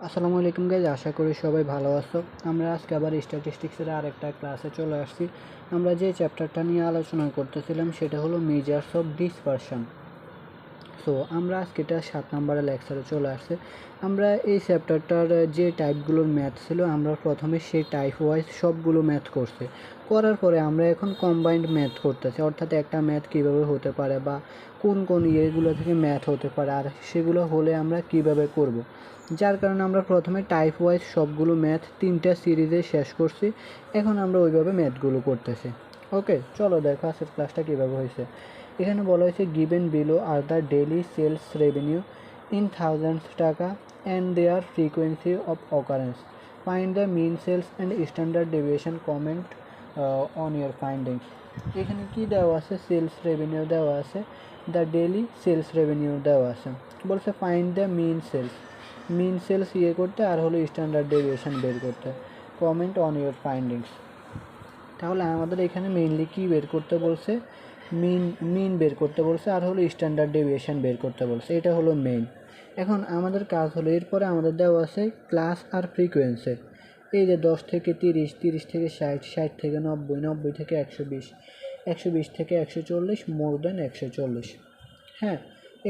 আসসালামু আলাইকুম গাইজ, আশা করি সবাই ভালো আছো। আমরা আজকে আবার স্ট্যাটিস্টিক্সের আরেকটা ক্লাসে চলে আসছি। আমরা যে চ্যাপ্টারটা নিয়ে আলোচনা করতেছিলাম সেটা হলো মেজার্স অফ ডিসপারশন। সো আমরা আজকে এটা 7 নম্বরের লেকচারে চলে আসছে। আমরা এই চ্যাপ্টারটার যে টাইপগুলোর ম্যাথ ছিল, আমরা প্রথমে সেই টাইপ ওয়াইজ সবগুলো ম্যাথ করছি। করার পরে আমরা এখন কম্বাইন্ড ম্যাথ করতেছি, অর্থাৎ একটা ম্যাথ কীভাবে হতে পারে বা কোন কোন ইয়েগুলো থেকে ম্যাথ হতে পারে আর সেগুলো হলে আমরা কিভাবে করব। যার কারণে আমরা প্রথমে টাইপ ওয়াইজ সবগুলো ম্যাথ 3টা সিরিজে শেষ করছি। এখন আমরা ওইভাবে ম্যাথগুলো করতেছি। ওকে, চলো দেখো আজকের ক্লাসটা কীভাবে হয়েছে। এখানে বলা হয়েছে given below are the daily sales revenue in thousands টাকা and their frequency of occurrence. Find the mean sales and standard deviation, comment on your findings. এখানে কি দেওয়া আছে? সেলস রেভিনিউ দেওয়া আছে, দ্য ডেইলি সেলস রেভিনিউ দেওয়া আছে। বলছে ফাইন্ড দ্য মিন সেলস ইয়ে করতে আর হলো স্ট্যান্ডার্ড ডেভিয়েশন বের করতে, কমেন্ট অন ইয়োর ফাইন্ডিংস। তাহলে আমাদের এখানে মেইনলি কি বের করতে বলছে? মিন বের করতে বলছে আর হলো স্ট্যান্ডার্ড ডেভিয়েশন বের করতে বলছে, এটা হলো মেইন। এখন আমাদের কাজ হলো, এরপরে আমাদের দেওয়া আছে ক্লাস আর ফ্রিকোয়েন্সি। এই যে 10 থেকে 30, 30 থেকে 60, 60 থেকে 90, 90 থেকে 120, 120 থেকে 140, মোর দেন 140। হ্যাঁ,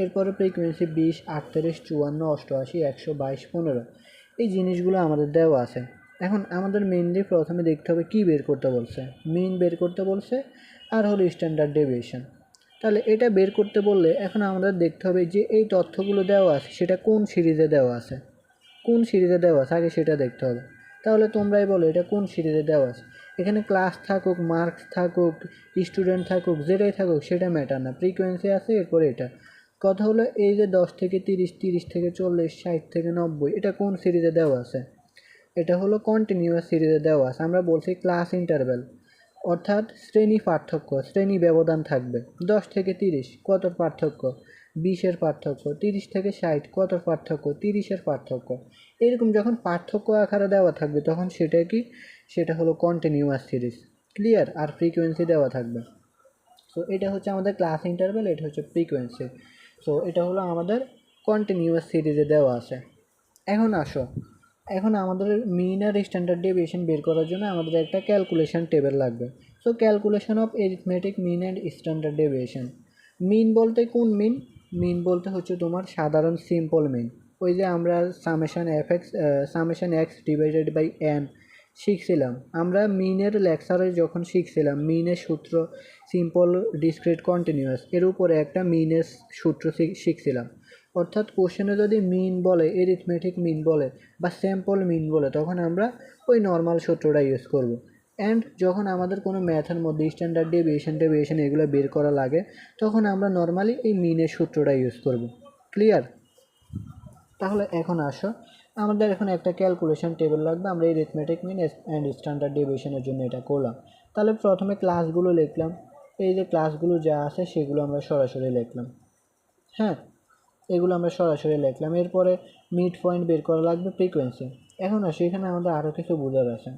এরপরে ফ্রিকোয়েন্সি 20, 38, 54, 88, 122, 15। এই জিনিসগুলো আমাদের দেওয়া আছে। এখন আমাদের মেইনলি প্রথমে দেখতে হবে কি বের করতে বলছে। মিন বের করতে বলছে আর হলো স্ট্যান্ডার্ড ডেভিয়েশন। তাহলে এটা বের করতে বললে এখন আমাদের দেখতে হবে যে এই তথ্যগুলো দেওয়া আছে সেটা কোন সিরিজে দেওয়া আছে, কোন সিরিজে দেওয়া আছে আগে সেটা দেখতে হবে। তাহলে তোমরাই বলো এটা কোন সিরিজে দেওয়া আছে। এখানে ক্লাস থাকুক, মার্কস থাকুক, স্টুডেন্ট থাকুক, যেটাই থাকুক সেটা ম্যাটার না, ফ্রিকোয়েন্সি আছে এরপরে এটা। কথা হলো এই যে 10 থেকে 30, 30 থেকে 40, 60 থেকে 90, এটা কোন সিরিজে দেওয়া আছে? এটা হলো কন্টিনিউয়াস সিরিজে দেওয়া আছে। আমরা বলছি ক্লাস ইন্টারভ্যাল, অর্থাৎ শ্রেণী পার্থক্য, শ্রেণী ব্যবধান থাকবে। 10 থেকে 30 কত পার্থক্য? 20-এর পার্থক্য। 30 থেকে 60 কত পার্থক্য? 30-এর পার্থক্য। এরকম যখন পার্থক্য আকারে দেওয়া থাকবে তখন সেটা কি? সেটা হলো কন্টিনিউয়াস সিরিজ। ক্লিয়ার? আর ফ্রিকোয়েন্সি দেওয়া থাকবে। সো এটা হচ্ছে আমাদের ক্লাস ইন্টারভ্যাল, এটা হচ্ছে ফ্রিকোয়েন্সি। সো এটা হলো আমাদের কন্টিনিউয়াস সিরিজে দেওয়া আছে। এখন আমাদের মিন আর স্ট্যান্ডার্ড ডেভিয়েশন বের করার জন্য আমাদের একটা ক্যালকুলেশন টেবিল লাগবে। So calculation of arithmetic mean and standard deviation. Mean বলতে কোন মিন? মিন বলতে হচ্ছে তোমার সাধারণ সিম্পল মিন। ওই যে আমরা summation x divided by n শিখছিলাম, আমরা মিনের লেকচারে যখন শিখছিলাম মিনের সূত্র, সিম্পল, ডিসক্রিট, কন্টিনিউয়াস, এর উপরে একটা মিনের সূত্র শিখছিলাম। অর্থাৎ কোশ্চেনে যদি মিন বলে, এরিথমেটিক মিন বলে বা স্যাম্পল মিন বলে, তখন আমরা ওই নর্মাল সূত্রটা ইউজ করব। অ্যান্ড যখন আমাদের কোনো ম্যাথের মধ্যে স্ট্যান্ডার্ড ডেভিয়েশন এগুলো বের করা লাগে তখন আমরা নর্মালি এই মিনের সূত্রটা ইউজ করব। ক্লিয়ার? তাহলে এখন আসো, আমাদের এখন একটা ক্যালকুলেশন টেবিল লাগবে। আমরা এই এরিথমেটিক মিন অ্যান্ড স্ট্যান্ডার্ড ডেভিয়েশনের জন্য এটা করলাম। তাহলে প্রথমে ক্লাসগুলো লিখলাম। এই যে ক্লাসগুলো যা আছে সেগুলো আমরা সরাসরি লিখলাম। হ্যাঁ, এগুলো আমরা সরাসরি লিখলাম। এরপরে মিড পয়েন্ট বের করা লাগবে, ফ্রিকোয়েন্সি। এখন আসি, এখানে আমাদের আরও কিছু বোঝার আছে।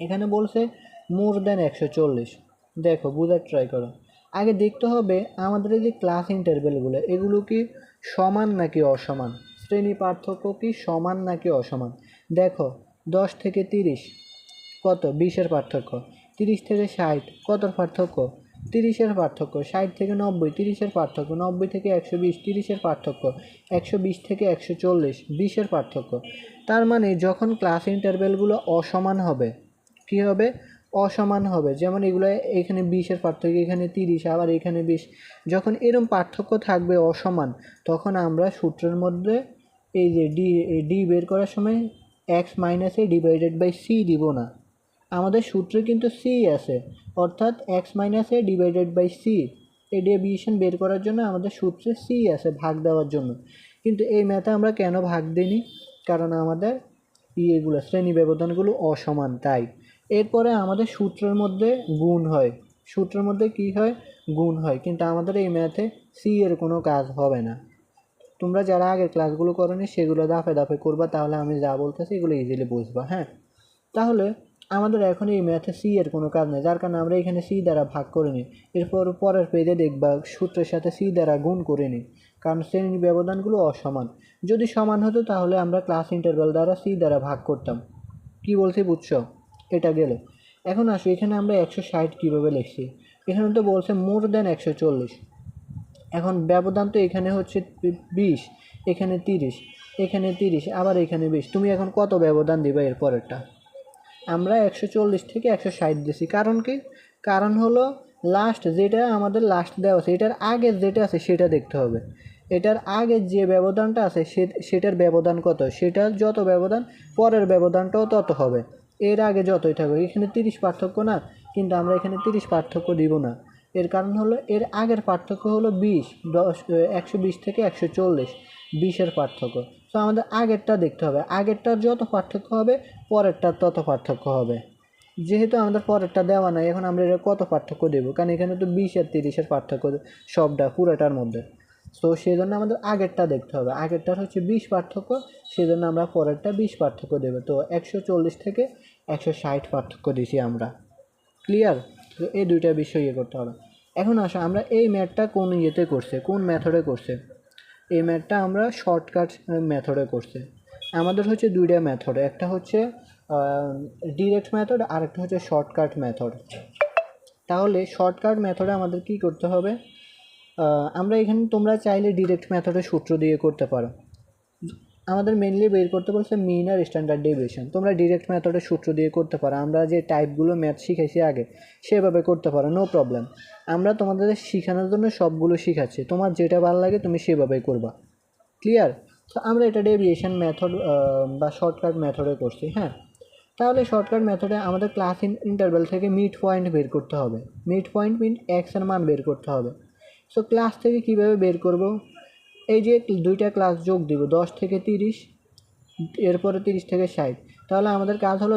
এখানে বলছে মোর দেন 140। দেখো বোঝার ট্রাই করো। আগে দেখতে হবে আমাদের এই যে ক্লাস ইন্টারভ্যালগুলো এগুলো কি সমান নাকি অসমান, শ্রেণী পার্থক্য কি সমান নাকি অসমান। দেখো 10 থেকে 30 কত? 20-এর পার্থক্য। 30 থেকে 60 কতর পার্থক্য? 30-এর পার্থক্য। 60 থেকে 90 30-এর পার্থক্য। 90 থেকে 120 30-এর পার্থক্য। 120 থেকে 140 20-এর পার্থক্য। তার মানে যখন ক্লাস ইন্টারভ্যালগুলো অসমান হবে, কী হবে? অসমান হবে। যেমন এগুলো এখানে 20-এর পার্থক্য, এখানে 30, আবার এখানে 20, যখন এরম পার্থক্য থাকবে অসমান, তখন আমরা সূত্রের মধ্যে এই যে ডি বের করার সময় x minus a divided by c দিব না। আমাদের সূত্রে কিন্তু সি আছে, অর্থাৎ x minus a divided by c, এই ডেভিয়েশন বের করার জন্য আমাদের সূত্রে সি আছে ভাগ দেওয়ার জন্য। কিন্তু এই ম্যাথে আমরা কেন ভাগ দিইনি? কারণ আমাদের এগুলো শ্রেণী ব্যবধানগুলো অসমান, তাই। এরপরে আমাদের সূত্রের মধ্যে গুণ হয়, সূত্রের মধ্যে কি হয়? গুণ হয়। কিন্তু আমাদের এই ম্যাথে সি এর কোনো কাজ হবে না। তোমরা যারা আগের ক্লাসগুলো করোনি সেগুলো দাফে দাফে করবা, তাহলে আমি যা বলতেছি এগুলো ইজিলি বুঝবা। হ্যাঁ, তাহলে আমাদের এখন এই ম্যাথে সি এর কোনো কাজ নেই, যার কারণে আমরা এখানে সি দ্বারা ভাগ করে নিই। এরপর পরের পেজে দেখবা সূত্রের সাথে সি দ্বারা গুণ করে নিই, কারণ শ্রেণী ব্যবধানগুলো অসমান। যদি সমান হতো তাহলে আমরা ক্লাস ইন্টারভ্যাল দ্বারা সি দ্বারা ভাগ করতাম। কি বলছি বুঝছো? এটা গেল। এখন আসো এখানে আমরা 160 কীভাবে লিখছি। এখানে তো বলছে মোর দেন 140। এখন ব্যবধান তো এখানে হচ্ছে 20, এখানে 30, এখানে 30, আবার এখানে 20। তুমি এখন কত ব্যবধান দিবা এর পরেরটা? আমরা 140 থেকে 160 দিছি। কারণ কি? কারণ হলো লাস্ট যেটা আমাদের লাস্ট দেওয়া আছে এটার আগের যেটা আছে সেটা দেখতে হবে। এটার আগের যে ব্যবধানটা আছে সেটার ব্যবধান কত, সেটার যত ব্যবধান পরের ব্যবধানটাও তত হবে। এর আগে যতই থাকবে, এখানে 30 পার্থক্য না, কিন্তু আমরা এখানে 30 পার্থক্য দিব না। এর কারণ হলো এর আগের পার্থক্য হলো 120 থেকে 140, 20-এর পার্থক্য। তো আমাদের আগেরটা দেখতে হবে, আগেরটার যত পার্থক্য হবে পরেরটার তত পার্থক্য হবে। যেহেতু আমাদের পরেরটা দেওয়া নাই, এখন আমরা এটা কত পার্থক্য দেবো, কারণ এখানে তো 20 আর 30-এর পার্থক্য সবটা পুরোটার মধ্যে। তো সেই জন্য আমাদের আগেরটা দেখতে হবে, আগেরটার হচ্ছে 20 পার্থক্য, সেই জন্য আমরা পরেরটা 20 পার্থক্য দেবো। তো 140 থেকে 160 পার্থক্য দিছি আমরা। ক্লিয়ার? তো এই দুইটা বিষয় করতে হবে। এখন আসো আমরা এই ম্যাথটা কোন ইয়েতে করছে, কোন মেথডে করছে? এই ম্যাথটা আমরা শর্টকাট মেথডে করছে। আমাদের হচ্ছে দুইটা মেথড, একটা হচ্ছে ডিরেক্ট মেথড আর একটা হচ্ছে শর্টকাট মেথড। তাহলে শর্টকাট মেথডে আমাদের কি করতে হবে? আমরা এখানে তোমরা চাইলে ডিরেক্ট মেথডে সূত্র দিয়ে করতে পারো। আমাদের মেনলি বের করতে বলছে মিন আর স্ট্যান্ডার্ড ডেভিয়েশন। তোমরা ডিরেক্ট মেথডে সূত্র দিয়ে করতে পারো, আমরা যে টাইপগুলো ম্যাথ শিখাইছি আগে সেভাবে করতে পারো, নো প্রবলেম। আমরা তোমাদের শেখানোর জন্য সবগুলো শিখাচ্ছি, তোমার যেটা ভালো লাগে তুমি সেভাবেই করবা। ক্লিয়ার? তো আমরা এটা ডেভিয়েশন মেথড বা শর্টকাট মেথডে করছি। হ্যাঁ, তাহলে শর্টকাট মেথডে আমাদের ক্লাস ইন্টারভ্যাল থেকে মিড পয়েন্ট বের করতে হবে। মিড পয়েন্ট মিন এক্সের মান বের করতে হবে। সো ক্লাস থেকে কিভাবে বের করব? এই যে দুইটা ক্লাস যোগ দিব, 10 থেকে 30, এরপরে 30 থেকে 60। তাহলে আমাদের কাজ হলো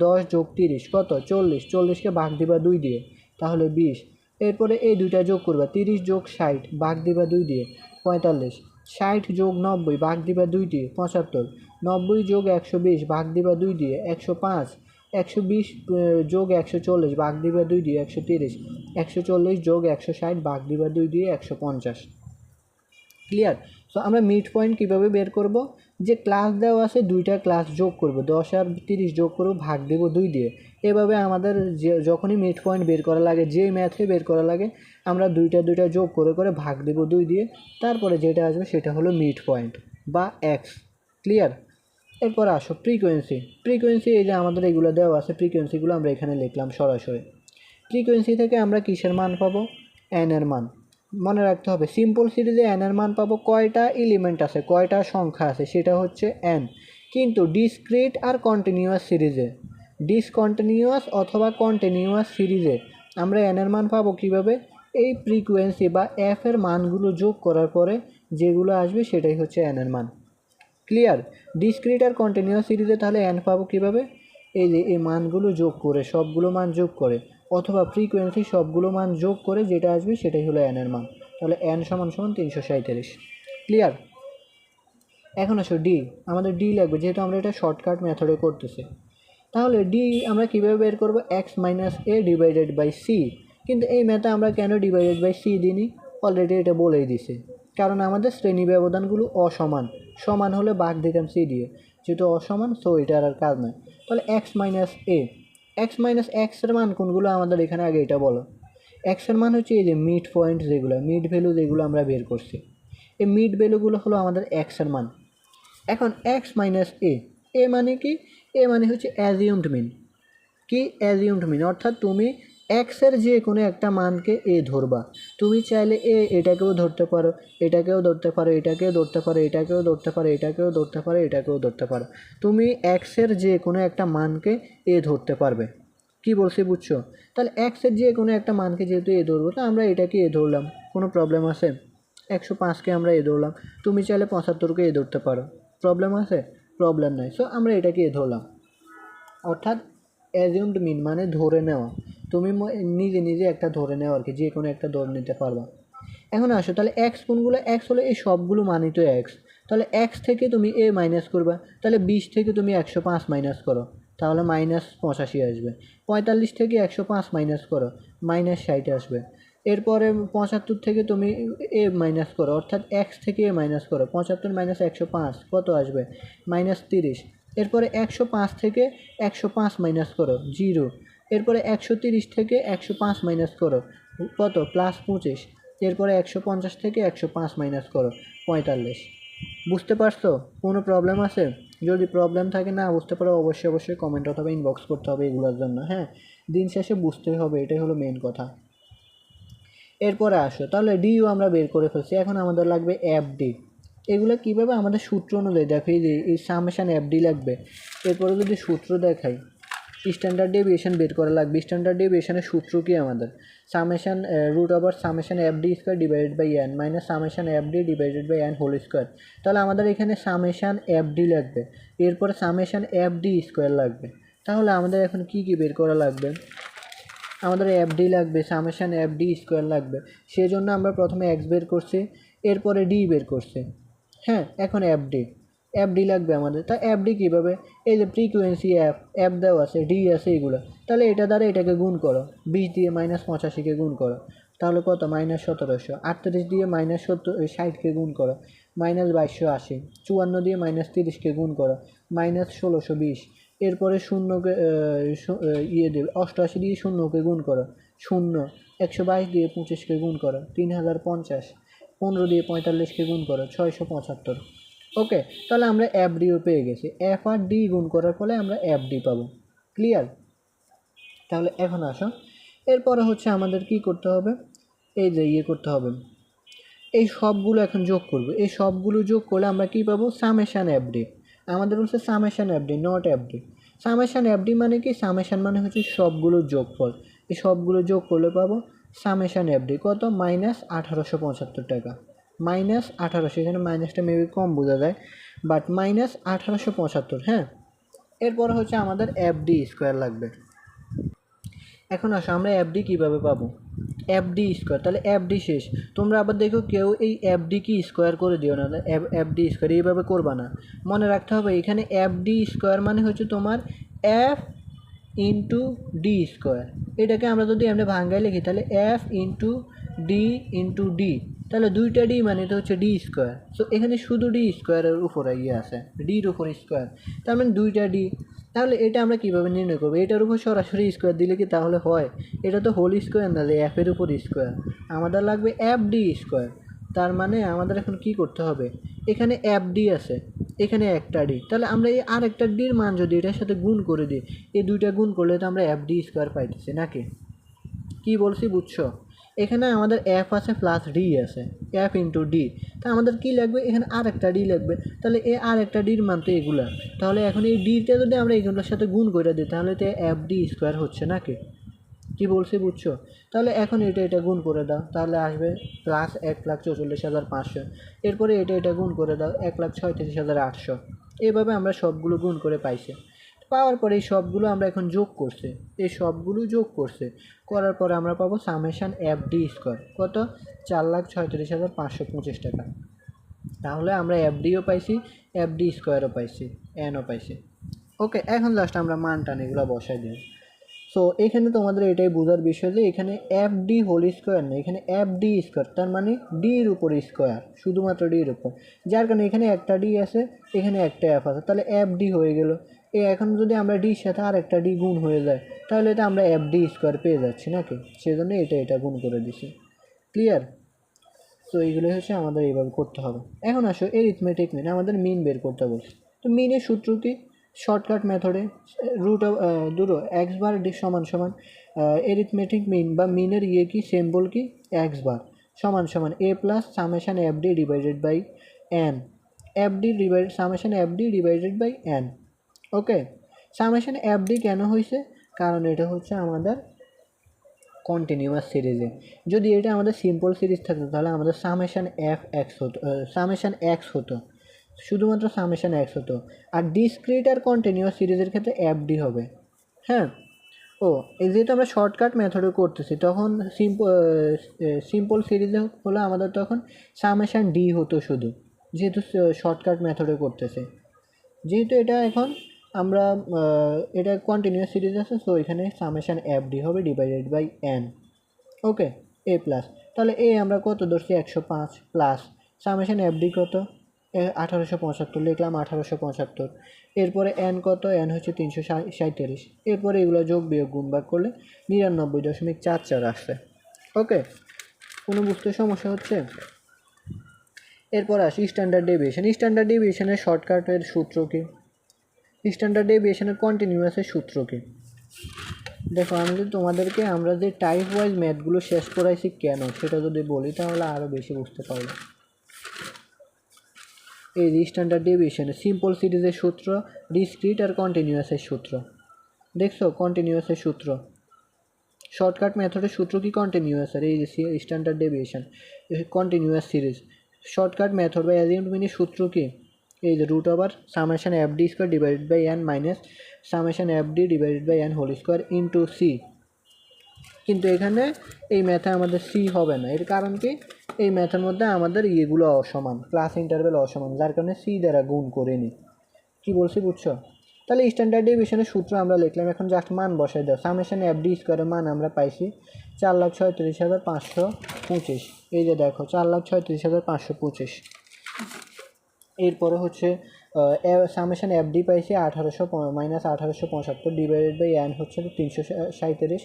10 যোগ 30 কত? 40। 40কে ভাগ দিবা 2 দিয়ে, তাহলে 20। এরপরে এই দুইটা যোগ করবা, 30 যোগ 60 ভাগ দিবা 2 দিয়ে, 45। 60 যোগ 90 ভাগ দিবা 2 দিয়ে, 75। 90 যোগ 120 ভাগ দিবা 2 দিয়ে, 105। 120 যোগ 140 ভাগ দিবা 2 দিয়ে, 130। 140 যোগ 160 ভাগ দিবা 2 দিয়ে, 150। ক্লিয়ার? সো আমরা মিড পয়েন্ট কীভাবে বের করব? যে ক্লাস দেওয়া আছে দুইটা ক্লাস যোগ করব, 10 আর 30 যোগ করব, ভাগ দেব 2 দিয়ে। এভাবে আমাদের যখনই মিড পয়েন্ট বের করা লাগে, যে ম্যাথে বের করা লাগে, আমরা দুইটা যোগ করে করে ভাগ দেব 2 দিয়ে, তারপরে যেটা আসবে সেটা হলো মিড পয়েন্ট বা এক্স। ক্লিয়ার? এরপর আসো ফ্রিকোয়েন্সি। ফ্রিকোয়েন্সি এই যে আমাদের এগুলো দেওয়া আছে, ফ্রিকোয়েন্সিগুলো আমরা এখানে লিখলাম সরাসরি। ফ্রিকোয়েন্সি থেকে আমরা কিসের মান পাবো? এন এর মান। মনে রাখতে হবে সিম্পল সিরিজে এন এর মান পাবো, কয়টা এলিমেন্ট আছে, কয়টা সংখ্যা আছে, সেটা হচ্ছে এন। কিন্তু ডিসক্রিট আর কন্টিনিউয়াস সিরিজে, ডিসকন্টিনিউয়াস অথবা কন্টিনিউয়াস সিরিজে আমরা এন এর মান পাবো কীভাবে? এই ফ্রিকোয়েন্সি বা এফ এর মানগুলো যোগ করার পরে যেগুলো আসবে সেটাই হচ্ছে এন এর মান। ক্লিয়ার? ডিসক্রিট আর কন্টিনিউয়াস সিরিজে তাহলে এন পাবো কীভাবে? এই যে এই মানগুলো যোগ করে, সবগুলো মান যোগ করে, অথবা ফ্রিকোয়েন্সি সবগুলো মান যোগ করে যেটা আসবে সেটাই হলো এন এর মান। তাহলে এন সমান সমান 337। ক্লিয়ার? এখন আসো ডি। আমাদের ডি লাগবে, যেহেতু আমরা এটা শর্টকাট মেথডে করতেছি। তাহলে ডি আমরা কীভাবে বের করবো? X minus a divided by c. কিন্তু এই ম্যাথে আমরা কেন ডিভাইডেড বাই সি দিইনি? অলরেডি এটা বলেই দিছে, কারণ আমাদের শ্রেণী ব্যবধানগুলো অসমান। সমান হলে ভাগ দিতাম সি দিয়ে, যেহেতু অসমান সো এটার আর কাজ নয়। তাহলে এক্স মাইনাস এ, এক্স মাইনাস এক্সের মান কোনগুলো আমাদের এখানে আগে এটা বলো। এক্সের মান হচ্ছে এই যে মিড পয়েন্ট, যেগুলো মিড ভ্যালু যেগুলো আমরা বের করছি, এই মিড ভ্যালুগুলো হলো আমাদের এক্সের মান। এখন এক্স মাইনাস এ, এ মানে কি? এ মানে হচ্ছে অ্যাজিউমড মিন। কি অ্যাজিউমড মিন? অর্থাৎ তুমি এক্সের যে কোনো একটা মানকে এ ধরবা। তুমি চাইলে এটাকেও ধরতে পারো, এটাকেও ধরতে পারো, এটাকেও ধরতে পারো, এটাকেও ধরতে পারো, এটাকেও ধরতে পারো, এটাকেও ধরতে পারো। তুমি এক্সের যে কোনো একটা মানকে এ ধরতে পারবে। কি বলছি বুঝছো? তাহলে এক্সের যে কোনো একটা মানকে যেহেতু এ ধরবো, তো আমরা এটাকে এ ধরলাম, কোনো প্রবলেম আছে? 105কে আমরা এ ধরলাম, তুমি চাইলে 75কে এ ধরতে পারো, প্রবলেম আছে? প্রবলেম নাই। সো আমরা এটাকে এ ধরলাম। অর্থাৎ অ্যাজিউমড মিন মানে ধরে নেওয়া। তুমি নিজে নিজে একটা ধরে নেওয়া আর কি, যে কোনো একটা ধরে নিতে পারবা। এখন আসো তাহলে এক্স কোনগুলো? এক্স হলো এই সবগুলো মানই তো এক্স। তাহলে এক্স থেকে তুমি এ মাইনাস করবা, তাহলে 20 থেকে তুমি 105 মাইনাস করো, তাহলে -85 আসবে। 45 থেকে 105 মাইনাস করো, -60 আসবে। এরপরে 75 থেকে তুমি এ মাইনাস করো, অর্থাৎ এক্স থেকে এ মাইনাস করো। 75 মাইনাস 105 কত আসবে? -30। এরপরে 105 থেকে 105 মাইনাস করো, 0। এরপরে 130 থেকে 105 মাইনাস করো, কত? +25। এরপরে 150 থেকে 105 মাইনাস করো, 45। বুঝতে পারছো? কোনো প্রবলেম আছে? যদি প্রবলেম থাকে, না বুঝতে পারো, অবশ্যই কমেন্ট অথবা ইনবক্স করতে হবে এগুলোর জন্য। হ্যাঁ, দিন শেষে বুঝতেই হবে, এটাই হলো মেন কথা। এরপরে আসো, তাহলে ডিও আমরা বের করে ফেলছি, এখন আমাদের লাগবে এফডি। এগুলো কীভাবে? আমাদের সূত্র অনুযায়ী দেখো, এই সামেশান এফডি লাগবে। এরপরে যদি সূত্র দেখাই, স্ট্যান্ডার্ড ডেভিয়েশন বের করা লাগবে। স্ট্যান্ডার্ড ডেভিয়েশনের সূত্র কি আমাদের? Summation √summation fd square divided by n minus summation fd divided by n whole square. তাহলে আমাদের এখানে সামেশান এফডি লাগবে, এরপরে সামেশান এফডি স্কোয়ার লাগবে। তাহলে আমাদের এখন কি বের করা লাগবে? আমাদের এফডি লাগবে, সামেশান এফডি স্কোয়ার লাগবে। সেই জন্য আমরা প্রথমে এক্স বের করছি, এরপরে ডি বের করছি। হ্যাঁ, এখন এফডি লাগবে আমাদের। তা এফডি কীভাবে? এই যে ফ্রিকোয়েন্সি এফ দেওয়া আছে, ডি আছে, এগুলো। তাহলে এটা দ্বারা এটাকে গুণ করো, 20 দিয়ে -85কে গুণ করো, তাহলে কত? -1700। 38 দিয়ে -60কে গুণ করো, -2280। 54 দিয়ে -30কে গুণ করো, -1620। এরপরে শূন্যকে দেবে, 88 দিয়ে শূন্যকে গুণ করো, 0। 122 দিয়ে 25কে গুণ করো, 3050। 15 দিয়ে 45কে গুণ করো, 675। ওকে, তাহলে আমরা এফডিও পেয়ে গেছি। এফ আর ডি গুণ করার ফলে আমরা এফডি পাবো। ক্লিয়ার? তাহলে এখন আসো, এরপরে হচ্ছে আমাদের কি করতে হবে? এই যে করতে হবে, এই সবগুলো এখন যোগ করব। এই সবগুলো যোগ করলে আমরা কি পাবো? Summation FD. আমাদের হচ্ছে summation FD, not FD. Summation FD মানে কি? সামেশান মানে হচ্ছে সবগুলোর যোগফল। এই সবগুলো যোগ করলে পাবো সামেশান এফডি কত? -1875 টাকা। -1800, এখানে মাইনাসটা মেবি কম বোঝা যায়, বাট -1875। হ্যাঁ, এরপরে হচ্ছে আমাদের এফডি স্কোয়ার লাগবে। এখন আসো, আমরা এফডি কীভাবে পাবো? এফডি স্কোয়ার, তাহলে এফডি শেষ। তোমরা আবার দেখো কেউ এই এফডি কি স্কোয়ার করে দিও না, এফডি স্কোয়ার এইভাবে করবা না। মনে রাখতে হবে এখানে এফডি স্কোয়ার মানে হচ্ছে তোমার এফ ইন্টু ডি স্কোয়ার। এটাকে আমরা যদি এমনি ভাঙ্গায় লিখি, তাহলে এফ ইন্টু ডি, তাহলে দুইটা ডি মানে তো হচ্ছে ডি স্কোয়ার। সো এখানে শুধু ডি স্কোয়ারের উপরে আছে, ডির উপর স্কোয়ার, তার মানে দুইটা ডি। তাহলে এটা আমরা কীভাবে নির্ণয় করবো? এটার উপর সরাসরি স্কোয়ার দিলে কি তাহলে হয়? এটা তো হোল স্কোয়ার না, যে এফের উপর স্কোয়ার। আমাদের লাগবে এফ ডি স্কোয়ার। তার মানে আমাদের এখন কি করতে হবে? এখানে এফ ডি আছে, এখানে একটা ডি, তাহলে আমরা এই আরেকটা ডির মান যদি এটার সাথে গুণ করে দিই, এই দুইটা গুণ করলে তো আমরা এফ ডি স্কোয়ার পাইতেছি নাকি? কি বলছি বুঝছো? এখানে আমাদের এফ আছে প্লাস ডি আছে, এফ ইন্টু ডি। তা আমাদের কি লাগবে? এখানে আরেকটা ডি লাগবে, তাহলে এই আরেকটা ডির মান তো এগুলা। তাহলে এখন এই ডিটা যদি আমরা এইগুলোর সাথে গুণ করে দিই, তাহলে তো এফ ডি স্কোয়ার হচ্ছে নাকি? কি বলছি বুঝছো? তাহলে এখন এটা গুণ করে দাও, তাহলে আসবে +1,44,500। এরপরে এটা গুণ করে দাও, 1,36,800। এভাবে আমরা সবগুলো গুণ করে পাইছি। পাওয়ার পরে এই সবগুলো আমরা এখন যোগ করছি, এই সবগুলো যোগ করছে, করার পরে আমরা পাবো সামেশান এফ ডি স্কোয়ার কত? 4,36,525 টাকা। তাহলে আমরা এফডিও পাইছি, এফডি স্কোয়ারও পাইছি, এনও পাইছি। ওকে, এখন জাস্ট আমরা মান টান এগুলো বসাই দিই। সো এখানে তোমাদের এটাই বোঝার বিষয় যে এখানে এফ ডি হোল স্কোয়ার না, এখানে এফ ডি স্কোয়ার, তার মানে ডির উপর স্কোয়ার, শুধুমাত্র ডির উপর। যার কারণে এখানে একটা ডি আছে, এখানে একটা এফ আছে, তাহলে এফ ডি হয়ে গেল। এখন যদি আমরা ডির সাথে আর একটা ডি গুণ হয়ে যায়, তাহলে এটা আমরা এফ ডি স্কোয়ার পেয়ে যাচ্ছি নাকি? সেজন্য এটা গুণ করে দিছি। ক্লিয়ার? তো এইগুলো হচ্ছে আমাদের এইভাবে করতে হবে। এখন আসো এরিথমেটিক মিন, আমাদের মিন বের করতে বলছি। তো মিনের সূত্র কি? শর্টকাট মেথডে দুটো এক্স বার ডি সমান সমান এরিথমেটিক মিন বা মিনের কি সিম্বল কি? এক্স বার সমান সমান a plus summation f d divided by n, summation f d divided by n. Okay, summation f d কেন হয়েছে? কারণ এটা হচ্ছে আমাদের কন্টিনিউয়াস সিরিজে। যদি এটা আমাদের সিম্পল সিরিজ থাকতো, তাহলে আমাদের সামেশান সামেশান এক্স হতো, শুধুমাত্র সামেশান এক্স হতো। আর ডিসক্রিট আর কন্টিনিউয়াস সিরিজের ক্ষেত্রে এফডি হবে। হ্যাঁ, এই যেহেতু আমরা শর্টকাট মেথডে করতেছি, তখন সিম্পল সিরিজে হলে আমাদের তখন সামেশান ডি হতো শুধু, যেহেতু শর্টকাট মেথডে করতেছে। যেহেতু এটা এখন আমরা এটা কন্টিনিউয়াস সিরিজ আছে, সো এখানে সামেশান এফ ডি হবে divided by n. Okay, a plus, তাহলে এ আমরা কত ধরছি 105 প্লাস সামেশন এফডি কত 1875 লিখলাম 1875। এরপরে এন কত, এন হচ্ছে 337। এরপরে এগুলো যোগ বিয়োগ গুণ ভাগ করলে 99.44 আসছে। ওকে, কোনো বুঝতে সমস্যা হচ্ছে? এরপর আসি স্ট্যান্ডার্ড ডেভিয়েশন। স্ট্যান্ডার্ড ডেভিয়েশনের শর্টকাটের সূত্র কি? স্ট্যান্ডার্ড ডেভিয়েশনের কন্টিনিউয়াসের সূত্র কি? দেখো, আমি যদি তোমাদেরকে আমরা যে টাইপ ওয়াইজ ম্যাথগুলো শেষ করাইছি কেন সেটা যদি বলি তাহলে আরও বেশি বুঝতে পারবে। এই যে স্ট্যান্ডার্ড ডেভিয়েশনে সিম্পল সিরিজের সূত্র, ডিসক্রিট আর কন্টিনিউয়াসের সূত্র। দেখছো কন্টিনিউয়াসের সূত্র, শর্টকাট মেথডের সূত্র কি কন্টিনিউয়াসের, এই যে standard deviation continuous series. Shortcut method বা অ্যাজিউমড মিনের সূত্র কি? এই যে root over summation f d square divided by n minus summation f d divided by n whole square into c. কিন্তু এখানে এই ম্যাথে আমাদের সি হবে না, এর কারণ কি? এই ম্যাথের মধ্যে আমাদের ইয়েগুলো অসমান, ক্লাস ইন্টারভেল অসমান, যার কারণে সি দ্বারা গুণ করে নিই। কী বলছি বুঝছো? তাহলে স্ট্যান্ডার্ড ডেভিয়েশনের সূত্র আমরা লিখলাম, এখন জাস্ট মান বসাই দাও। সামেশন এফ ডি স্কোয়ারের মান আমরা পাইছি 4,36,525। এই যে দেখো 4,36,525। এরপরে হচ্ছে সামেশন এফ ডি পাইছি 1800 - 1875 ডিভাইডেড বাই এন হচ্ছে 337,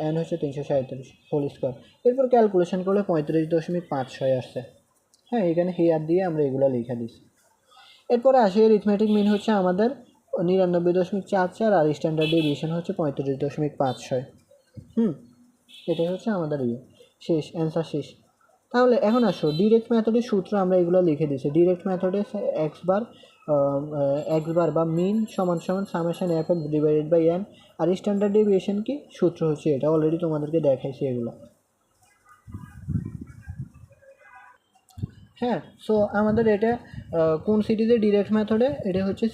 এন হচ্ছে 337 হোল স্কোয়ার। এরপর ক্যালকুলেশন করলে 35.56 আসছে। হ্যাঁ, এখানে হেয়ার দিয়ে আমরা এগুলো লিখে দিচ্ছি। এরপরে আসি অ্যারিথমেটিক মিন হচ্ছে আমাদের 99.44 আর স্ট্যান্ডার্ড ডেভিয়েশন হচ্ছে 35.56। এটাই হচ্ছে আমাদের শেষ অ্যান্সার শেষ। তাহলে এখন আসো ডিরেক্ট মেথডের সূত্র আমরা এগুলো লিখে দিচ্ছি। ডিরেক্ট মেথডে এক্স বার বা মিন সমান সমান summation f x divided by n. আর স্ট্যান্ডার্ড ডেভিয়েশন কি সূত্র হচ্ছে এটা, অলরেডি তোমাদেরকে দেখাইছি এগুলো। হ্যাঁ, সো আমাদের এটা কোন সিরিজে ডিরেক্ট মেথডে, এটা হচ্ছে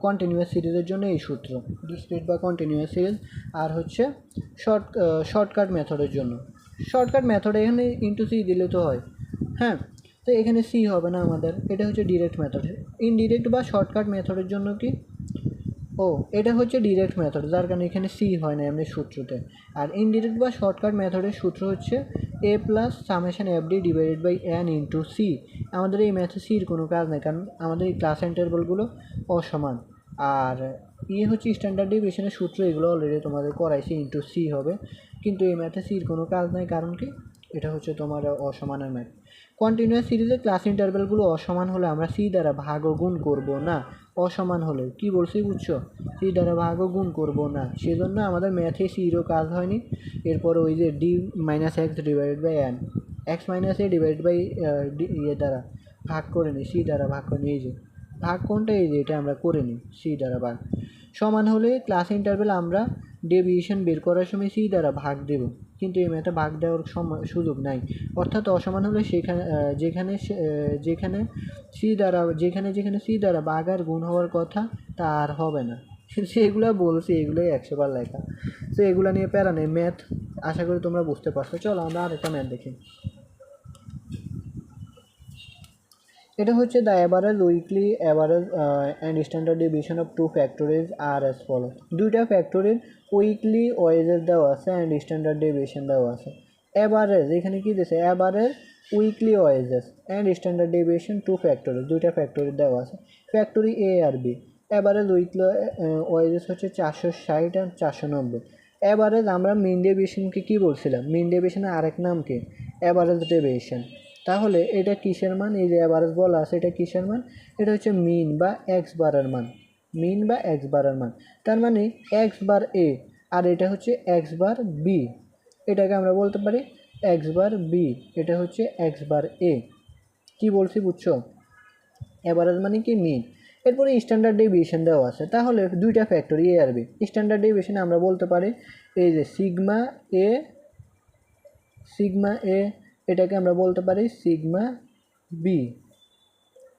কন্টিনিউয়াস সিরিজের জন্য এই সূত্র, ডিসক্রিট বা কন্টিনিউয়াস সিরিজ। আর হচ্ছে শর্টকাট মেথডের জন্য, শর্টকাট মেথডে এখানে ইন্টু সি দিলে তো হয়। হ্যাঁ, তো এখানে সি হবে না আমাদের, এটা হচ্ছে ডিরেক্ট মেথড। ইনডিরেক্ট বা শর্টকাট মেথডের জন্য কি, এটা হচ্ছে ডিরেক্ট মেথড, যার কারণে এখানে সি হয় না এমনি সূত্রতে। আর ইনডিরেক্ট বা শর্টকাট মেথডের সূত্র হচ্ছে a plus summation f d divided by n into c. আমাদের এই ম্যাথে সির কোনো কাজ নেই, কারণ আমাদের এই ক্লাস ইন্টারভ্যালগুলো অসমান। আর হচ্ছে স্ট্যান্ডার্ড ডেভিয়েশনের সূত্র, এগুলো অলরেডি তোমাদের করাইছি, ইন্টু সি হবে। কিন্তু এই ম্যাথে সির কোনো কাজ নেই, কারণ কি? এটা হচ্ছে তোমার অসমানের ম্যাথ। কন্টিনিউয়াস সিরিজের ক্লাস ইন্টারভ্যালগুলো অসমান হলে আমরা সি দ্বারা ভাগ ও গুণ করব না। অসমান হলে কি বলছি বুঝছো? সি দ্বারা ভাগ ও গুণ করব না, সেজন্য আমাদের ম্যাথে সিরও কাজ হয়নি। এরপর ওই যে d minus x divided by n, x minus a divide by দ্বারা ভাগ করে নিই, সি দ্বারা ভাগ করে নিই। এই যে ভাগ কোনটা, এই যে এটা আমরা করে নিই, সি দ্বারা ভাগ। সমান হলে ক্লাস ইন্টারভ্যাল আমরা ডেভিয়েশন বের করার সময় সি দ্বারা ভাগ দেব, কিন্তু এই ম্যাথে ভাগ দেওয়ার সুযোগ নাই। অর্থাৎ অসমান হলে যেখানে যেখানে সি দ্বারা ভাগ আর গুণ হওয়ার কথা তা আর হবে না। সেগুলো বলছি, এগুলোই 100 বার লেখা। তো এগুলো নিয়ে প্যারা নেই, ম্যাথ আশা করি তোমরা বুঝতে পারছো। চলো আমরা আরেকটা ম্যাথ দেখি। এটা হচ্ছে the average weekly average and standard division of two factories are as follow. দুইটা ফ্যাক্টরির উইকলি ওয়েজেস দেওয়া আছে অ্যান্ড স্ট্যান্ডার্ড ডিভিশন দেওয়া আছে। অ্যাভারেজ এখানে কি দিয়েছে, average weekly wages and standard division two factories, দুইটা ফ্যাক্টরি দেওয়া আছে, ফ্যাক্টরি এ আর বি। অ্যাভারেজ উইকলি ওয়েজেস হচ্ছে 460 আর 490। অ্যাভারেজ আমরা মিন ডেভিয়েশনকে কী বলছিলাম, মিন ডেভিয়েশনের আরেক নাম কি, অ্যাভারেজ ডেভিয়েশন। তাহলে এটা কিসের মান, এই যে অ্যাভারেজ বলা আছে এটা কিসের মান, এটা হচ্ছে মিন বা এক্স বারের মান, মিন বা এক্স বারের মান। তার মানে এক্স বার এ আর এটা হচ্ছে এক্স বার বি, এটাকে আমরা বলতে পারি এক্স বার বি, এটা হচ্ছে এক্স বার এ। কী বলছি বুঝছো? অ্যাভারেজ মানে কি মিন। এরপরে স্ট্যান্ডার্ড ডেভিয়েশন দেওয়া আছে, তাহলে দুইটা ফ্যাক্টরি এ আর বি। স্ট্যান্ডার্ড ডেভিয়েশনে আমরা বলতে পারি এই যে সিগমা এ, এটাকে আমরা বলতে পারি সিগমা বি,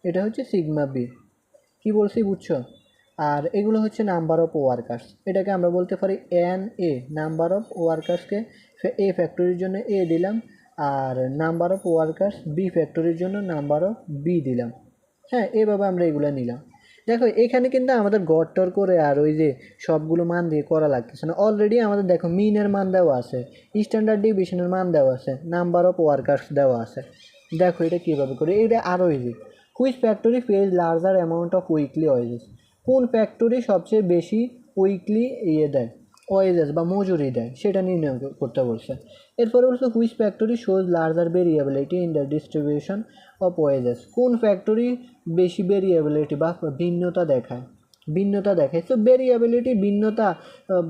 এটা হচ্ছে সিগমা বি। কী বলছি বুঝছো? আর এগুলো হচ্ছে নাম্বার অফ ওয়ার্কার্স, এটাকে আমরা বলতে পারি এন এ, নাম্বার অফ ওয়ার্কার্সকে এ ফ্যাক্টরির জন্য এ দিলাম, আর নাম্বার অফ ওয়ার্কার্স বি ফ্যাক্টরির জন্য নাম্বার অফ বি দিলাম। হ্যাঁ, এভাবে আমরা এগুলো নিলাম। দেখো এখানে কিন্তু আমাদের গড়টর করে আর ওই যে সবগুলো মান দিয়ে করা লাগতেছে না, অলরেডি আমাদের দেখো মিনের মান দেওয়া আছে, স্ট্যান্ডার্ড ডিভিশনের মান দেওয়া আছে, নাম্বার অফ ওয়ার্কার্স দেওয়া আছে। দেখো এটা কীভাবে করে, এটা আরও easy. Which factory pays larger amount of weekly wages, কোন ফ্যাক্টরি সবচেয়ে বেশি উইকলি দেয় ওয়েজেস বা মজুরি দেয় সেটা নির্ণয় করতে বলছে। এরপরে বলছে which factory shows larger variability in the distribution of wages, কোন ফ্যাক্টরি বেশি ভেরিয়েবিলিটি বা ভিন্নতা দেখায়। তো ভেরিয়েবিলিটি ভিন্নতা,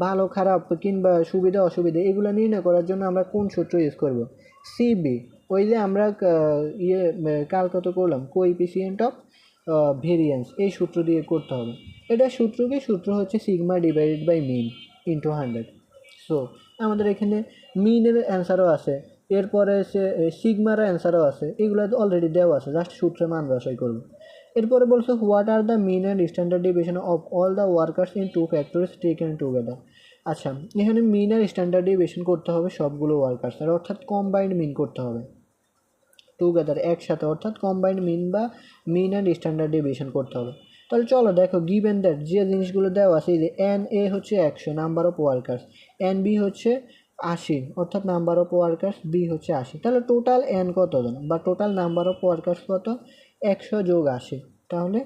ভালো খারাপ কিংবা সুবিধা অসুবিধা এগুলো নির্ণয় করার জন্য আমরা কোন সূত্র ইউজ করব? সিবি, ওই যে আমরা কাল কত করলাম, কোএফিসিয়েন্ট অফ ভেরিয়েন্স, এই সূত্র দিয়ে করতে হবে। এটা সূত্র হচ্ছে sigma divided by mean into 100। So আমাদের এখানে মিনের অ্যান্সারও আছে, এরপরে সে সিগমার অ্যান্সারও আছে, এগুলো অলরেডি দেওয়া আছে, জাস্ট সূত্রে মান বাছাই করবো। এরপরে বলছে what are the mean and standard division of all the workers in two factories taken together. আচ্ছা, এখানে মিন আর স্ট্যান্ডার্ড ডিভিশন করতে হবে সবগুলো ওয়ার্কার্সের, অর্থাৎ কম্বাইন্ড মিন করতে হবে টুগেদার, একসাথে, অর্থাৎ কম্বাইন্ড মিন বা মিন অ্যান্ড স্ট্যান্ডার্ড ডিভিশন করতে হবে। তাহলে চলো দেখো, গিভেন দ্যাট যে জিনিসগুলো দেওয়া আছে, এই যে এন এ হচ্ছে 100 number of workers, n b হচ্ছে 80 অর্থাৎ নাম্বার অফ ওয়ার্কার্স, বি হচ্ছে 80, তাহলে টোটাল এন কতজন বা টোটাল নাম্বার অফ ওয়ার্কার্স কত? 100 যোগ 80, তাহলে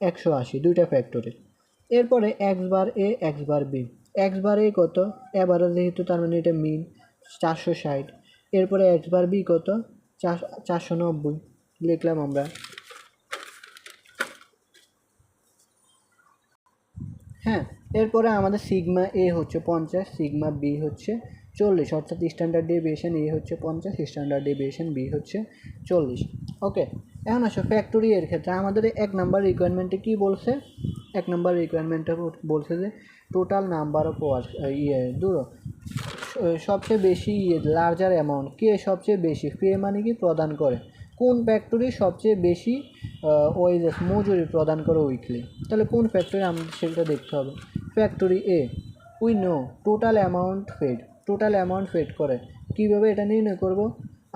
180, দুইটা ফ্যাক্টরি। এরপরে এক্স বার এ x bar B, x bar এ কত, এবারে যেহেতু তার মানে এটা মিন 460, এরপরে এক্স বার বি কত, 490 লিখলাম আমরা। হ্যাঁ, এরপরে আমাদের সিগমা এ হচ্ছে 50, সিগমা বি হচ্ছে 40, অর্থাৎ স্ট্যান্ডার্ড ডেভিয়েশন এ হচ্ছে 50, স্ট্যান্ডার্ড ডেভিয়েশন বি হচ্ছে 40। ওকে, এখন আসো ফ্যাক্টরি এর ক্ষেত্রে আমাদের 1 নাম্বার রিকোয়ারমেন্টে কী বলছে? 1 নাম্বার রিকোয়ারমেন্টে বলছে যে টোটাল নাম্বার অফ সবচেয়ে বেশি লার্জার অ্যামাউন্ট, কে সবচেয়ে বেশি পে মানে কি প্রদান করে, কোন ফ্যাক্টরি সবচেয়ে বেশি ওয়েজেস মজুরি প্রদান করে উইকলি। তাহলে কোন ফ্যাক্টরি আমাদের সেটা দেখতে হবে। Factory a, we know total amount paid করে। কীভাবে এটা নির্ণয় করব?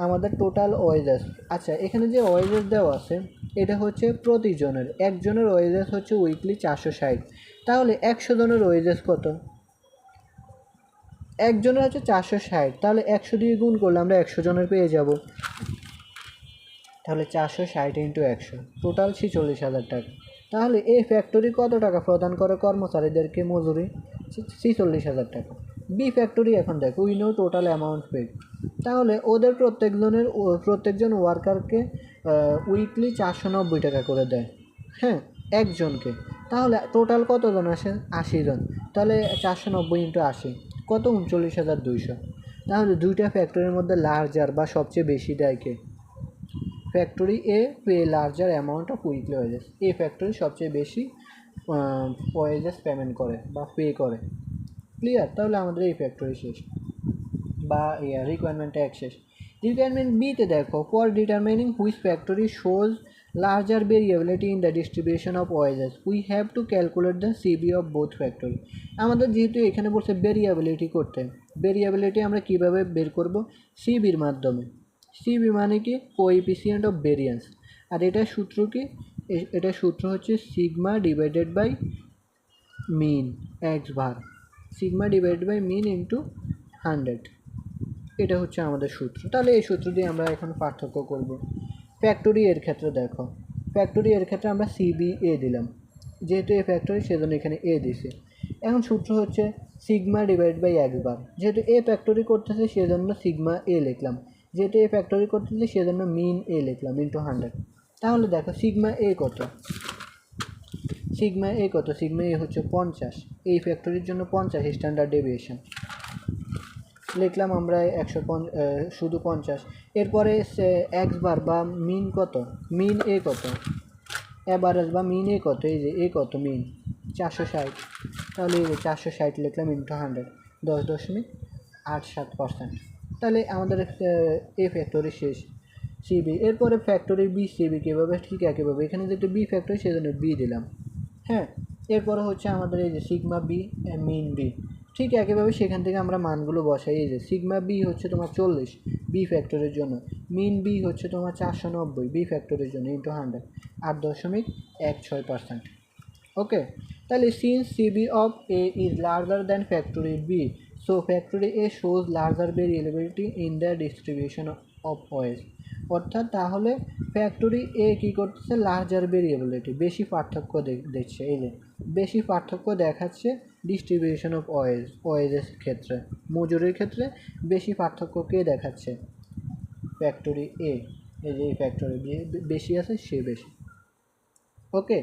আমাদের টোটাল ওয়েজেস, আচ্ছা এখানে যে ওয়েজেস দেওয়া আছে এটা হচ্ছে প্রতিজনের, একজনের ওয়েজেস হচ্ছে উইকলি 460, তাহলে 100 জনের ওয়েজেস কত? একজনের হচ্ছে 460, তাহলে 100 দিয়ে গুণ করলে আমরা 100 জনের পেয়ে যাব। তাহলে 460 ইন্টু 100, টোটাল 46,000 টাকা। তাহলে এই ফ্যাক্টরি কত টাকা প্রদান করে কর্মচারীদেরকে মজুরি? 46,000 টাকা। বি ফ্যাক্টরি, এখন দেখো we know total amount paid, তাহলে ওদের প্রত্যেকজন ওয়ার্কারকে উইকলি 490 টাকা করে দেয়, হ্যাঁ একজনকে। তাহলে টোটাল কতজন আসে? 80 জন, তাহলে 490 ইন্টু 80 কত? 39,200। তাহলে দুইটা ফ্যাক্টরির মধ্যে লার্জার বা সবচেয়ে বেশি দেয় কে? Factory A pay larger amount of weekly wages, এই ফ্যাক্টরি সবচেয়ে বেশি ওয়েজেস পেমেন্ট করে বা পে করে। ক্লিয়ার? তাহলে আমাদের এই ফ্যাক্টরি শেষ বা রিকোয়ারমেন্ট এক শেষ। রিকোয়ারমেন্ট বিতে দেখো, for determining which factory shows larger variability in the distribution of wages we have to calculate the CV of both factory. আমাদের যেহেতু এখানে বলছে ভেরিয়েবিলিটি করতে, ভেরিয়েবিলিটি আমরা কীভাবে বের করব? সিবির মাধ্যমে। সিবি মানে কি? Coefficient of variance. আর এটার সূত্র কি? এটার সূত্র হচ্ছে sigma divided by mean x bar, sigma divided by mean into 100, এটা হচ্ছে আমাদের সূত্র। তাহলে এই সূত্র দিয়ে আমরা এখন পার্থক্য করব। ফ্যাক্টরি এর ক্ষেত্রে দেখো, ফ্যাক্টরি এর ক্ষেত্রে আমরা সিবি এ দিলাম, যেহেতু এ ফ্যাক্টরি সেজন্য এখানে এ দিছি। এখন সূত্র হচ্ছে sigma divide by x bar, যেহেতু এ ফ্যাক্টরি করতেছে সেজন্য সিগমা এ লিখলাম, যেহেতু এ ফ্যাক্টরি করতেছে সেজন্য মিন এ লিখলাম ইন্টু 100। তাহলে দেখো সিগমা এ কত? সিগমা এ হচ্ছে 50, এই ফ্যাক্টরির জন্য 50 স্ট্যান্ডার্ড ডেভিয়েশন লিখলাম আমরা 150, শুধু 50। এরপরে এক্স বার বা মিন কত? মিন এ কত? অ্যাভারেজ বা মিন এ কত? এই যে এ কত মিন 460, তাহলে এই যে 460 লিখলাম ইন্টু 100, 10.87%। তাহলে আমাদের এ ফ্যাক্টরি শেষ। সিবি, এরপরে ফ্যাক্টরি বি সিবি কীভাবে? ঠিক একইভাবে, এখানে যেহেতু বি ফ্যাক্টরি সেজন্য বি দিলাম, হ্যাঁ। এরপরে হচ্ছে আমাদের এই যে সিগমা বি মিন বি, ঠিক একইভাবে সেখান থেকে আমরা মানগুলো বসাই। এই যে সিগমা বি হচ্ছে তোমার 40 বি ফ্যাক্টরির জন্য, মিন বি হচ্ছে তোমার 490 বি ফ্যাক্টরির জন্য ইন্টু 100, 8.16%। ওকে, তাহলে since CV of A is larger than factory B, so factory A shows larger variability in the distribution of wage. অর্থাৎ তাহলে ফ্যাক্টরি এ কী করতেছে, লার্জার ভেরিয়েবিলিটি, বেশি পার্থক্য দেখছে, এই যে বেশি পার্থক্য দেখাচ্ছে ডিস্ট্রিবিউশন অফ ওয়েজের ক্ষেত্রে, মজুরির ক্ষেত্রে বেশি পার্থক্য কে দেখাচ্ছে, ফ্যাক্টরি এ, এই যে ফ্যাক্টরি বি বেশি আছে, সে বেশি। ওকে,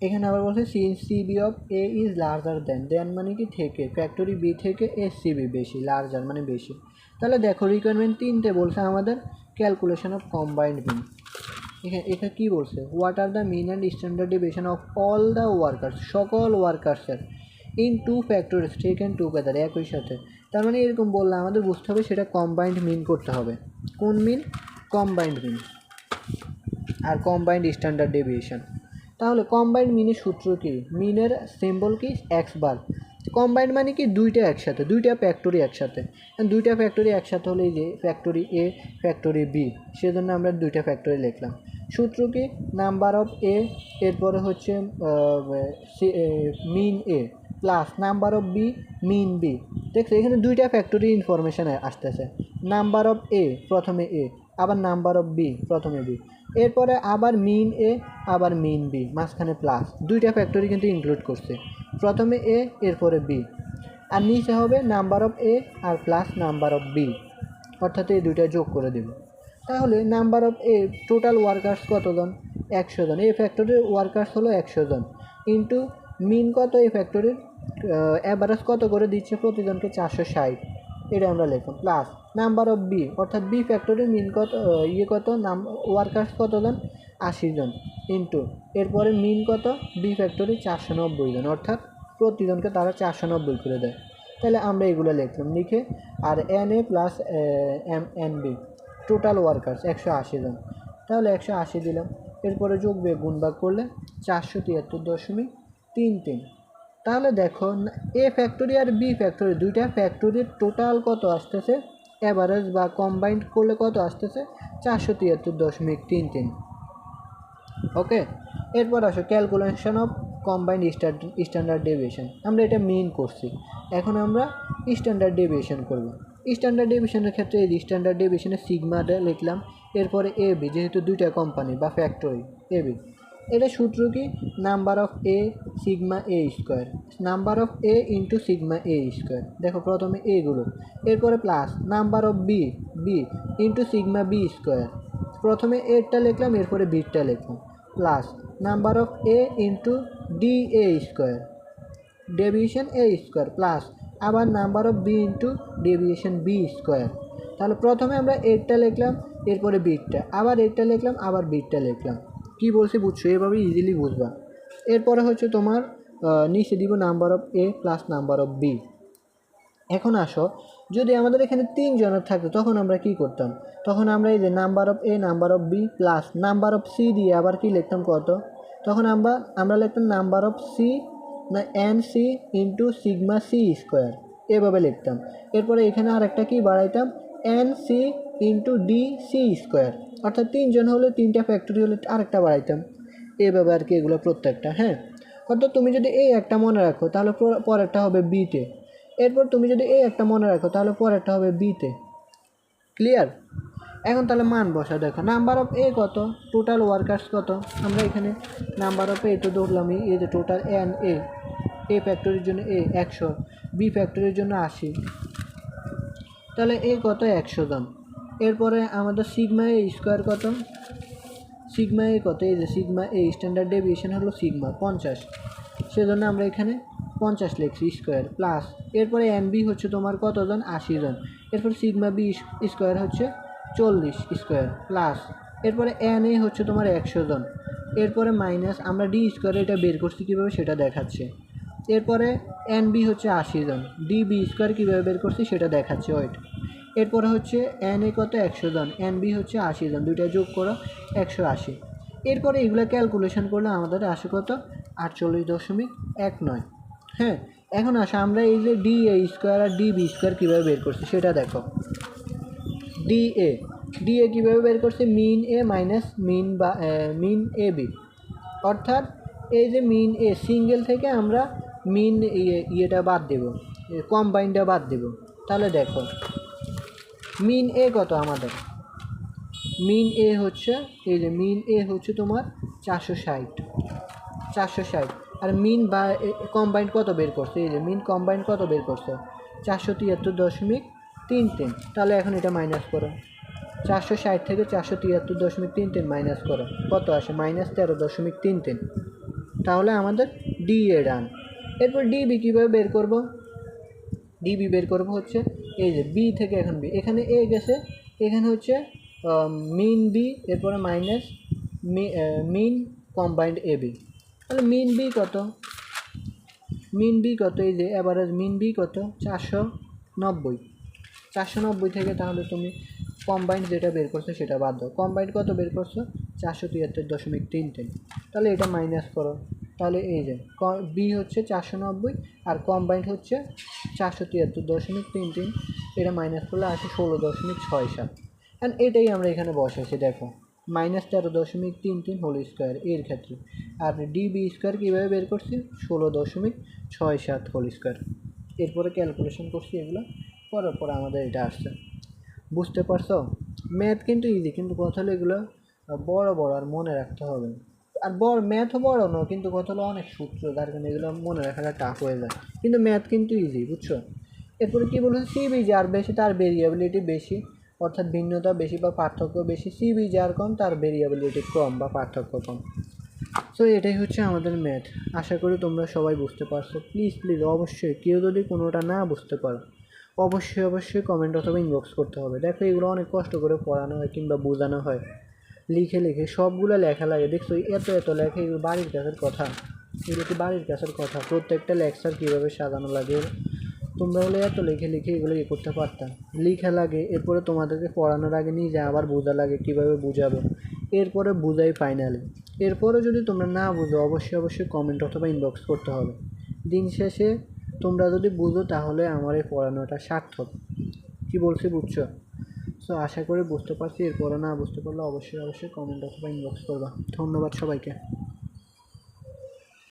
এখানে আবার বলছে CV of A is larger than মানে কি থেকে, ফ্যাক্টরি বি থেকে এস সিবি বেশি, লার্জার মানে বেশি। তাহলে দেখো রিকোয়ারমেন্ট 3টে বলছে আমাদের, ক্যালকুলেশন অফ কম্বাইন্ড মিন। এখানে কী বলছে, what are the mean and standard division of all the workers, সকল ওয়ার্কার্সের in two factories taken together, একই সাথে। তার মানে এরকম বললে আমাদের বুঝতে হবে সেটা কম্বাইন্ড মিন করতে হবে। কোন মিন? কম্বাইন্ড মিন আর কম্বাইন্ড স্ট্যান্ডার্ড ডেভিয়েশন। তাহলে কম্বাইন্ড মিনের সূত্র কি, মিনের সিম্বল কি, এক্স বার। কম্বাইন্ড মানে কি, দুইটা একসাথে, দুইটা ফ্যাক্টরি একসাথে, দুইটা ফ্যাক্টরি একসাথে হলে এই যে ফ্যাক্টরি এ ফ্যাক্টরি বি, সেজন্য আমরা দুইটা ফ্যাক্টরি লিখলাম। সূত্র কি, নাম্বার অফ এ, এরপরে হচ্ছে mean A plus number of B mean B. দেখছো এখানে দুইটা ফ্যাক্টরি ইনফরমেশান আসতেছে, নাম্বার অফ এ প্রথমে এ, আবার নাম্বার অফ বি প্রথমে বি, এরপরে আবার মিন এ আবার মিন বি, মাঝখানে প্লাস, দুইটা ফ্যাক্টরি কিন্তু ইনক্লুড করছে, প্রথমে এ এরপরে বি, আর নিচে হবে নাম্বার অফ এ আর প্লাস নাম্বার অফ বি, অর্থাৎ এই দুইটা যোগ করে দেব। তাহলে number of A total workers কতজন, 100 জন, এই ফ্যাক্টরির ওয়ার্কার্স হলো 100 জন, ইন্টু মিন কত, এই ফ্যাক্টরির অ্যাভারেজ কত করে দিচ্ছে, প্রতিজনকে 460, এটা আমরা লিখলাম, প্লাস নাম্বার অফ বি, অর্থাৎ বি ফ্যাক্টরির মিন কত, কত ওয়ার্কার্স কতজন, 80 জন, ইন্টু এরপরে মিন কত, বি ফ্যাক্টরি 490 জন, অর্থাৎ প্রতিজনকে তারা 490 করে দেয়। তাহলে আমরা এগুলো লিখলাম, লিখে আর n A plus n B total workers 180 জন, তাহলে 180 দিলাম, এরপরে যোগ বিয়োগ গুণভাগ করলে 473.33। তাহলে দেখো এ ফ্যাক্টরি আর বি ফ্যাক্টরি, দুইটা ফ্যাক্টরির টোটাল কত আসতেছে, অ্যাভারেজ বা কম্বাইন্ড করলে কত আসতেছে, 473.33। ওকে, এরপর আসো calculation of combined standard deviation. আমরা এটা মেইন করছি, এখন আমরা স্ট্যান্ডার্ড ডেভিয়েশন করব। স্ট্যান্ডার্ড ডেভিয়েশনের ক্ষেত্রে এই স্ট্যান্ডার্ড ডেভিয়েশনের সিগমাটা লিখলাম, এরপরে এ বি, যেহেতু দুইটা কোম্পানি বা ফ্যাক্টরি এ বি, এটা সূত্র কি, number of A sigma A square, number of A into sigma A square. দেখো প্রথমে এগুলো, এরপরে plus number of B B into sigma B square, প্রথমে এরটা লিখলাম এরপরে বিটা লিখলাম, plus number of A into d A square, deviation A square, plus আবার number of B into deviation B square. তাহলে প্রথমে আমরা এরটা লিখলাম এরপরে বিটটা, আবার এরটা লিখলাম আবার বিটটা লিখলাম। কী বলছি বুঝছো, এভাবে ইজিলি বুঝবা। এরপরে হচ্ছে তোমার নিচে দিব number of a plus number of b. এখন আসো, যদি আমাদের এখানে 3 জনের থাকতো তখন আমরা কি করতাম, তখন আমরা এই যে number of A number of B plus number of C দিয়ে আবার কি লিখতাম কত, তখন আমরা লিখতাম নাম্বার অফ সি না n C into sigma C square, এভাবে লিখতাম। এরপরে এখানে আর একটা কি বাড়াইতাম, n C into d C square, অর্থাৎ 3 জন হলে 3টা ফ্যাক্টরি হলে আরেকটা বাড়াইতাম, এভাবে আর কি এগুলো প্রত্যেকটা। হ্যাঁ, অর্থাৎ তুমি যদি এই একটা মনে রাখো তাহলে পরেরটা হবে বিতে, এরপর তুমি যদি এই একটা মনে রাখো তাহলে পরেরটা হবে বিতে। ক্লিয়ার? এখন তাহলে মান বসা, দেখো নাম্বার অফ এ কত, টোটাল ওয়ার্কার্স কত, আমরা এখানে নাম্বার অফ এ তো ধরলামই, এই যে টোটাল এন এ ফ্যাক্টরির জন্য এ 100, বি ফ্যাক্টরির জন্য 80, তাহলে এ কত 100 জন। এরপরে আমাদের সিগমা এ স্কোয়ার কত, সিগমা এ কত, এই যে সিগমা এ স্ট্যান্ডার্ড ডেভিয়েশন হলো সিগমা 50, সেজন্য আমরা এখানে 50 লিখছি স্কোয়ার, প্লাস এরপরে এন বি হচ্ছে তোমার কতজন, 80 জন, এরপর সিগমা বি স্কোয়ার হচ্ছে 40 স্কোয়ার, প্লাস এরপরে এন এ হচ্ছে তোমার 100 জন, এরপরে মাইনাস আমরা ডি স্কোয়ার এটা বের করছি কীভাবে সেটা দেখাচ্ছে, এরপরে এন বি হচ্ছে 80 জন, ডি বি স্কোয়ার কীভাবে বের করছি সেটা দেখাচ্ছে, ওয়েট। এরপরে হচ্ছে এন এ কত 100 জন, এন বি হচ্ছে 80 জন, দুইটা যোগ করো 180। এরপরে এগুলো ক্যালকুলেশন করলে আমাদের আসে কত, 48.19। হ্যাঁ, এখন আসে আমরা এই যে ডি এ স্কোয়ার আর ডি বি স্কোয়ার কীভাবে বের করছি সেটা দেখো। ডি এ ডিএ কীভাবে বের করছে, মিন এ মাইনাস মিন এ বি, অর্থাৎ এই যে মিন এ সিঙ্গেল থেকে আমরা মিন ইয়েটা বাদ দেব, কম্বাইনটা বাদ দেব। তাহলে দেখো মিন এ কত আমাদের, মিন এ হচ্ছে এই যে মিন এ হচ্ছে তোমার 460, আর মিন বা কম্বাইন্ড কত বের করছে, এই যে মিন কম্বাইন্ড কত বের করছে 473.33। তাহলে এখন এটা মাইনাস করো, 460 থেকে 473.33 মাইনাস করো, কত আসে -13.33। তাহলে আমাদের ডি এ ডান। এরপর ডিবি কীভাবে বের করব, ডিবি বের করব হচ্ছে এই যে বি থেকে এখন বি, এখানে এ গেছে, এখানে হচ্ছে মিন বি, এরপরে minus mean combined A B. তাহলে মিন বি কত, মিন বি কত, এই যে অ্যাভারেজ মিন বি কত 490 থেকে তাহলে তুমি কম্বাইন্ড যেটা বের করছো সেটা বাদ দাও, কম্বাইন্ড কত বের করছো 473.33। তাহলে এটা মাইনাস করো, তাহলে এই যে বি হচ্ছে 490 আর কম্বাইন্ড হচ্ছে 473.33, এটা মাইনাস করলে আসে 16.67। অ্যান্ড এটাই আমরা এখানে বসাইছি, দেখো -13.33 হোল স্কোয়ার এর ক্ষেত্রে। আর ডিবি স্কোয়ার কীভাবে বের করছি 16.67 হোল স্কোয়ার। এরপরে ক্যালকুলেশন করছি এগুলো, করার পর আমাদের এটা আসছে। বুঝতে পারছো, ম্যাথ কিন্তু ইজি, কিন্তু কথা হলো এগুলো বড় বড় আর মনে রাখতে হবে। আর ম্যাথও বড় নয়, কিন্তু কথা হলো অনেক সূত্র, যার কারণে এগুলো মনে রাখাটা টাফ হয়ে যায়, কিন্তু ম্যাথ কিন্তু ইজি, বুঝছো। এরপরে কী বলছে, সিবি যার বেশি তার ভেরিয়েবিলিটি বেশি, অর্থাৎ ভিন্নতা বেশি বা পার্থক্য বেশি, সিবি যার কম তার ভেরিয়েবিলিটি কম বা পার্থক্য কম। সো এটাই হচ্ছে আমাদের ম্যাথ। আশা করি তোমরা সবাই বুঝতে পারছো। প্লিজ অবশ্যই কেউ যদি কোনোটা না বুঝতে পারো অবশ্যই কমেন্ট অথবা ইনবক্স করতে হবে। দেখো এগুলো অনেক কষ্ট করে পড়ানো হয় কিংবা বোঝানো হয়, লিখে সবগুলো লেখা লাগে, দেখছো এত লেখা, এগুলো বাড়ির কাছের কথা, এগুলো কি বাড়ির কাছের কথা, প্রত্যেকটা লেকচার কীভাবে সাজানো লাগে তোমরা হলে এত লিখে এগুলো করতে পারতাম। লিখা লাগে, এরপরে তোমাদেরকে পড়ানোর আগে নিজে আবার বোঝা লাগে কীভাবে বুঝাবো, এরপরে বুঝাই ফাইনালি। এরপরে যদি তোমরা না বুঝো অবশ্যই কমেন্ট অথবা ইনবক্স করতে হবে। দিন শেষে তোমরা যদি বুঝো তাহলে আমার এই পড়ানোটা সার্থক। কী বলছি বুঝছো? সো আশা করি বুঝতে পারছি। এরপরে না বুঝতে পারলে অবশ্যই কমেন্ট অথবা ইনবক্স করবা। ধন্যবাদ সবাইকে।